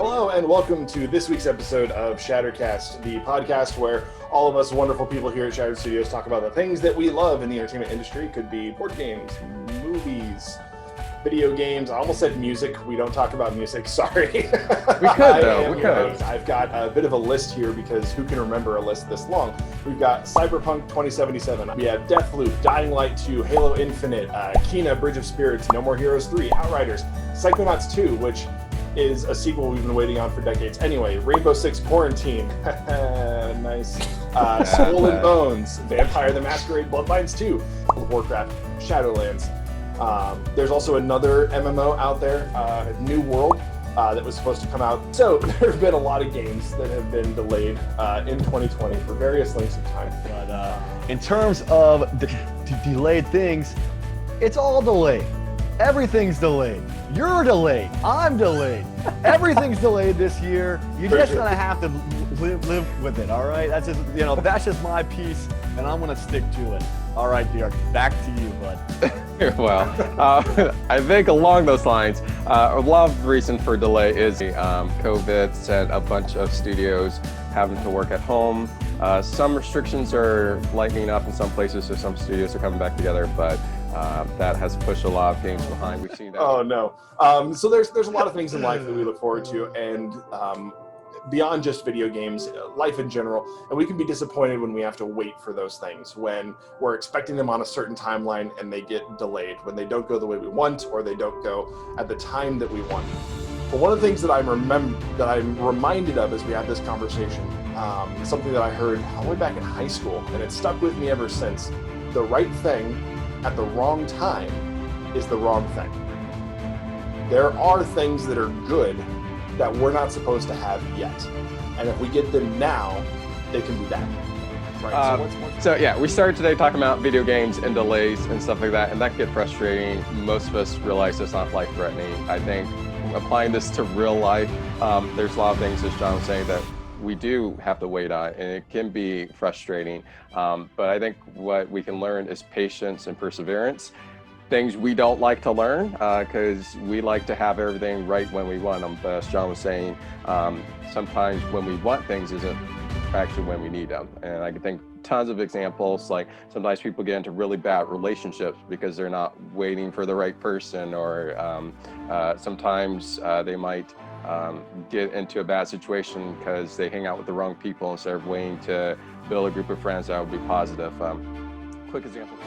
Hello and welcome to this week's episode of ShatterCast, the podcast where all of us wonderful people here at Shatter Studios talk about the things that we love in the entertainment industry. It could be board games, movies, video games. I almost said music. We don't talk about music. Sorry. We could, though. We could. I've got a bit of a list here because who can remember a list this long? We've got Cyberpunk 2077. We have Deathloop, Dying Light 2, Halo Infinite, Kena, Bridge of Spirits, No More Heroes 3, Outriders, Psychonauts 2, which is a sequel we've been waiting on for decades. Anyway, Rainbow Six Quarantine, nice. Skull and Bones, Vampire the Masquerade Bloodlines 2, World of Warcraft, Shadowlands. There's also another MMO out there, New World, that was supposed to come out. So there have been a lot of games that have been delayed in 2020 for various lengths of time. But in terms of delayed things, it's all delayed. Everything's delayed. You're delayed. I'm delayed. Everything's delayed this year. You're just gonna have to live with it. All right. That's just that's just my piece, and I'm gonna stick to it. All right, Derek. Back to you, bud. Well, I think along those lines, a lot of the reason for delay is COVID sent a bunch of studios having to work at home. Some restrictions are lightening up in some places, so some studios are coming back together, but that has pushed a lot of games behind. We've seen that. Oh no! So there's a lot of things in life that we look forward to, and beyond just video games, life in general. And we can be disappointed when we have to wait for those things, when we're expecting them on a certain timeline and they get delayed, when they don't go the way we want or they don't go at the time that we want. But one of the things that I'm reminded of as we have this conversation, something that I heard all the way back in high school, and it stuck with me ever since. The right thing at the wrong time is the wrong thing. There are things that are good that we're not supposed to have yet. And if we get them now, they can be bad. Right? So yeah, we started today talking about video games and delays and stuff like that, and that can get frustrating. Most of us realize it's not life-threatening. I think applying this to real life, there's a lot of things, as John was saying, that we do have to wait on, and it can be frustrating. But I think what we can learn is patience and perseverance. Things we don't like to learn because we like to have everything right when we want them. But as John was saying, sometimes when we want things isn't actually when we need them. And I can think tons of examples, like sometimes people get into really bad relationships because they're not waiting for the right person, or sometimes they might get into a bad situation because they hang out with the wrong people instead of waiting to build a group of friends that would be positive. Quick example.